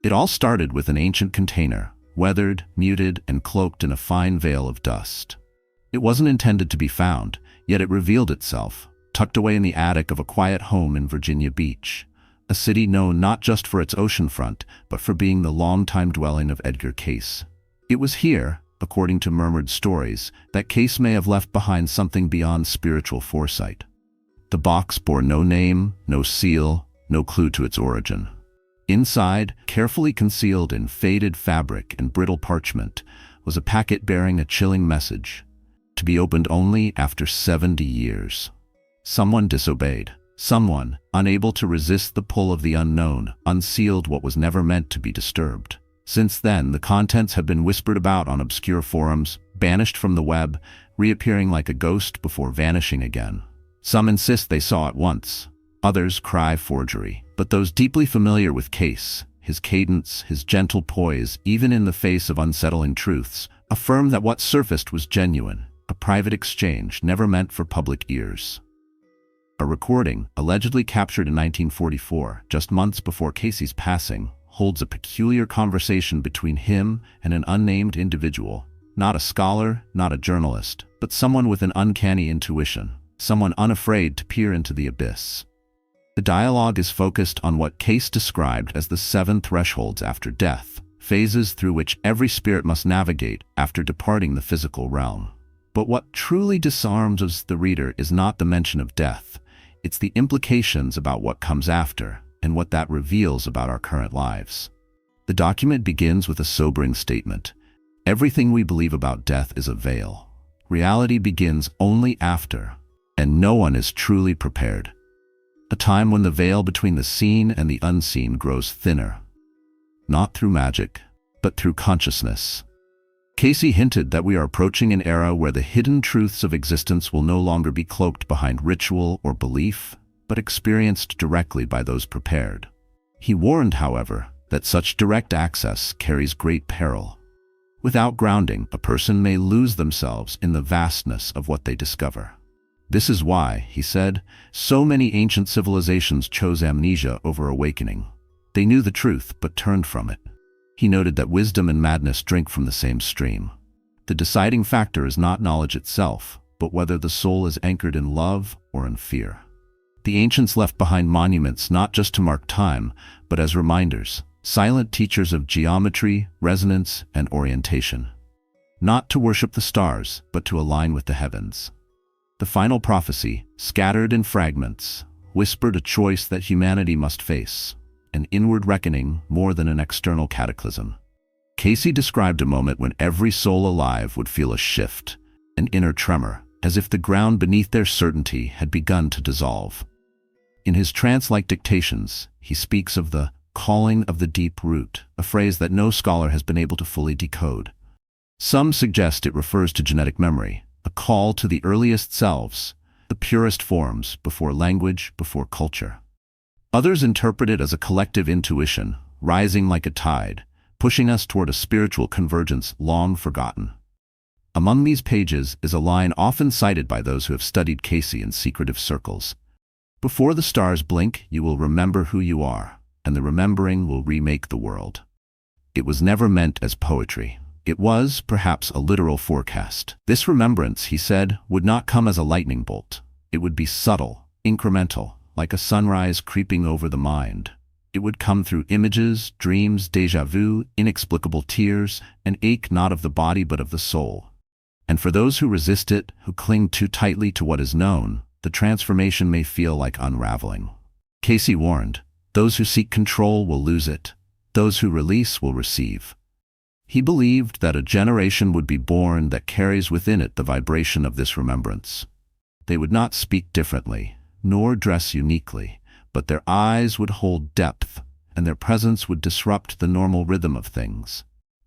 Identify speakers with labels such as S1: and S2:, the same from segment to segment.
S1: It all started with an ancient container, weathered, muted, and cloaked in a fine veil of dust. It wasn't intended to be found, yet it revealed itself, tucked away in the attic of a quiet home in Virginia Beach, a city known not just for its oceanfront, but for being the longtime dwelling of Edgar Cayce. It was here, according to murmured stories, that Cayce may have left behind something beyond spiritual foresight. The box bore no name, no seal, no clue to its origin. Inside, carefully concealed in faded fabric and brittle parchment, was a packet bearing a chilling message, to be opened only after 70 years. Someone disobeyed. Someone, unable to resist the pull of the unknown, unsealed what was never meant to be disturbed. Since then, the contents have been whispered about on obscure forums, banished from the web, reappearing like a ghost before vanishing again. Some insist they saw it once. Others cry forgery. But those deeply familiar with Cayce, his cadence, his gentle poise, even in the face of unsettling truths, affirm that what surfaced was genuine, a private exchange never meant for public ears. A recording, allegedly captured in 1944, just months before Cayce's passing, holds a peculiar conversation between him and an unnamed individual, not a scholar, not a journalist, but someone with an uncanny intuition, someone unafraid to peer into the abyss. The dialogue is focused on what Cayce described as the 7 thresholds after death, phases through which every spirit must navigate after departing the physical realm. But what truly disarms the reader is not the mention of death. It's the implications about what comes after, and what that reveals about our current lives. The document begins with a sobering statement. Everything we believe about death is a veil. Reality begins only after, and no one is truly prepared. A time when the veil between the seen and the unseen grows thinner. Not through magic, but through consciousness. Cayce hinted that we are approaching an era where the hidden truths of existence will no longer be cloaked behind ritual or belief, but experienced directly by those prepared. He warned, however, that such direct access carries great peril. Without grounding, a person may lose themselves in the vastness of what they discover. This is why, he said, so many ancient civilizations chose amnesia over awakening. They knew the truth, but turned from it. He noted that wisdom and madness drink from the same stream. The deciding factor is not knowledge itself, but whether the soul is anchored in love or in fear. The ancients left behind monuments not just to mark time, but as reminders, silent teachers of geometry, resonance, and orientation. Not to worship the stars, but to align with the heavens. The final prophecy, scattered in fragments, whispered a choice that humanity must face. An inward reckoning more than an external cataclysm. Cayce described a moment when every soul alive would feel a shift, an inner tremor, as if the ground beneath their certainty had begun to dissolve. In his trance-like dictations, he speaks of the calling of the deep root, a phrase that no scholar has been able to fully decode. Some suggest it refers to genetic memory, a call to the earliest selves, the purest forms, before language, before culture. Others interpret it as a collective intuition, rising like a tide, pushing us toward a spiritual convergence long forgotten. Among these pages is a line often cited by those who have studied Cayce in secretive circles. Before the stars blink, you will remember who you are, and the remembering will remake the world. It was never meant as poetry. It was, perhaps, a literal forecast. This remembrance, he said, would not come as a lightning bolt. It would be subtle, incremental, like a sunrise creeping over the mind. It would come through images, dreams, déjà vu, inexplicable tears, an ache not of the body but of the soul. And for those who resist it, who cling too tightly to what is known, the transformation may feel like unraveling. Cayce warned, those who seek control will lose it, those who release will receive. He believed that a generation would be born that carries within it the vibration of this remembrance. They would not speak differently, nor dress uniquely, but their eyes would hold depth, and their presence would disrupt the normal rhythm of things.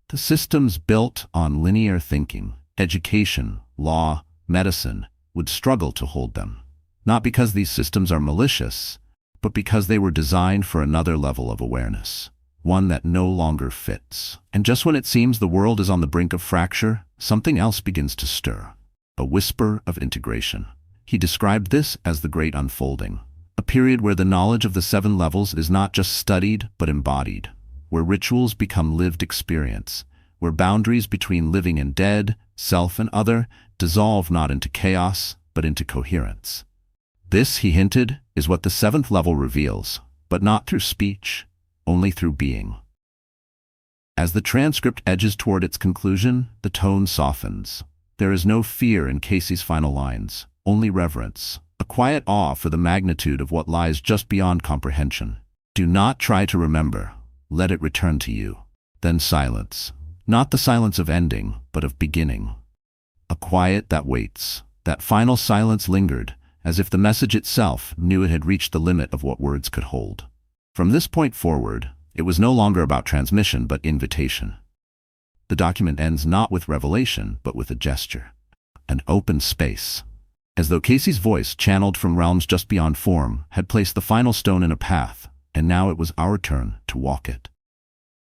S1: The systems built on linear thinking, education, law, medicine, would struggle to hold them. Not because these systems are malicious, but because they were designed for another level of awareness, one that no longer fits. And just when it seems the world is on the brink of fracture, something else begins to stir, a whisper of integration. He described this as the Great Unfolding, a period where the knowledge of the 7 levels is not just studied but embodied, where rituals become lived experience, where boundaries between living and dead, self and other, dissolve not into chaos, but into coherence. This, he hinted, is what the seventh level reveals, but not through speech, only through being. As the transcript edges toward its conclusion, the tone softens. There is no fear in Cayce's final lines, only reverence, a quiet awe for the magnitude of what lies just beyond comprehension. Do not try to remember, let it return to you. Then silence, not the silence of ending, but of beginning. A quiet that waits. That final silence lingered, as if the message itself knew it had reached the limit of what words could hold. From this point forward, it was no longer about transmission but invitation. The document ends not with revelation, but with a gesture. An open space. As though Cayce's voice, channeled from realms just beyond form, had placed the final stone in a path, and now it was our turn to walk it.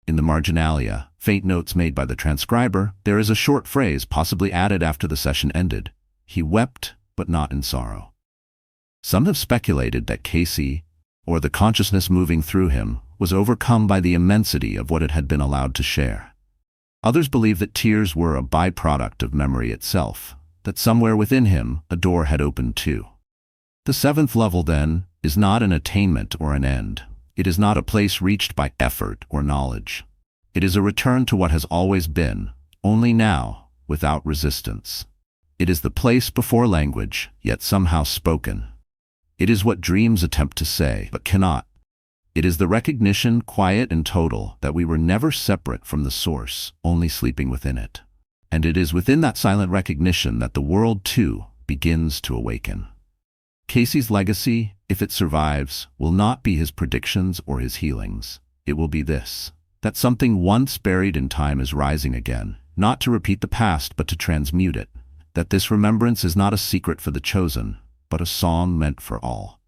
S1: In the marginalia, faint notes made by the transcriber, there is a short phrase possibly added after the session ended. He wept, but not in sorrow. Some have speculated that Cayce, or the consciousness moving through him, was overcome by the immensity of what it had been allowed to share. Others believe that tears were a byproduct of memory itself, that somewhere within him a door had opened too. The seventh level, then, is not an attainment or an end. It is not a place reached by effort or knowledge. It is a return to what has always been, only now, without resistance. It is the place before language, yet somehow spoken. It is what dreams attempt to say, but cannot. It is the recognition, quiet and total, that we were never separate from the source, only sleeping within it. And it is within that silent recognition that the world, too, begins to awaken. Cayce's legacy, if it survives, will not be his predictions or his healings. It will be this: that something once buried in time is rising again, not to repeat the past but to transmute it. That this remembrance is not a secret for the chosen, but a song meant for all.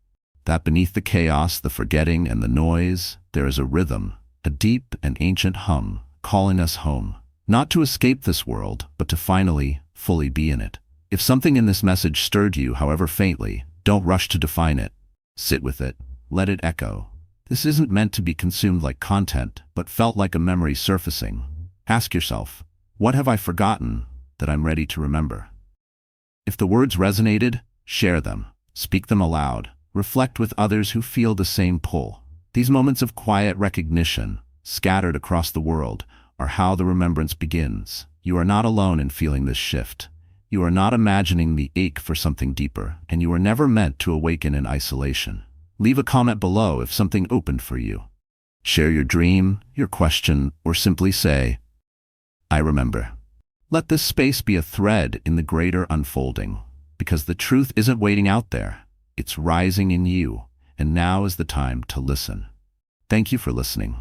S1: That beneath the chaos, the forgetting, and the noise, there is a rhythm, a deep and ancient hum, calling us home, not to escape this world, but to finally, fully be in it. If something in this message stirred you, however faintly, don't rush to define it. Sit with it, let it echo. This isn't meant to be consumed like content, but felt like a memory surfacing. Ask yourself, what have I forgotten that I'm ready to remember? If the words resonated, share them, speak them aloud, reflect with others who feel the same pull. These moments of quiet recognition, scattered across the world, are how the remembrance begins. You are not alone in feeling this shift. You are not imagining the ache for something deeper, and you are never meant to awaken in isolation. Leave a comment below if something opened for you. Share your dream, your question, or simply say, I remember. Let this space be a thread in the greater unfolding, because the truth isn't waiting out there. It's rising in you, and now is the time to listen. Thank you for listening.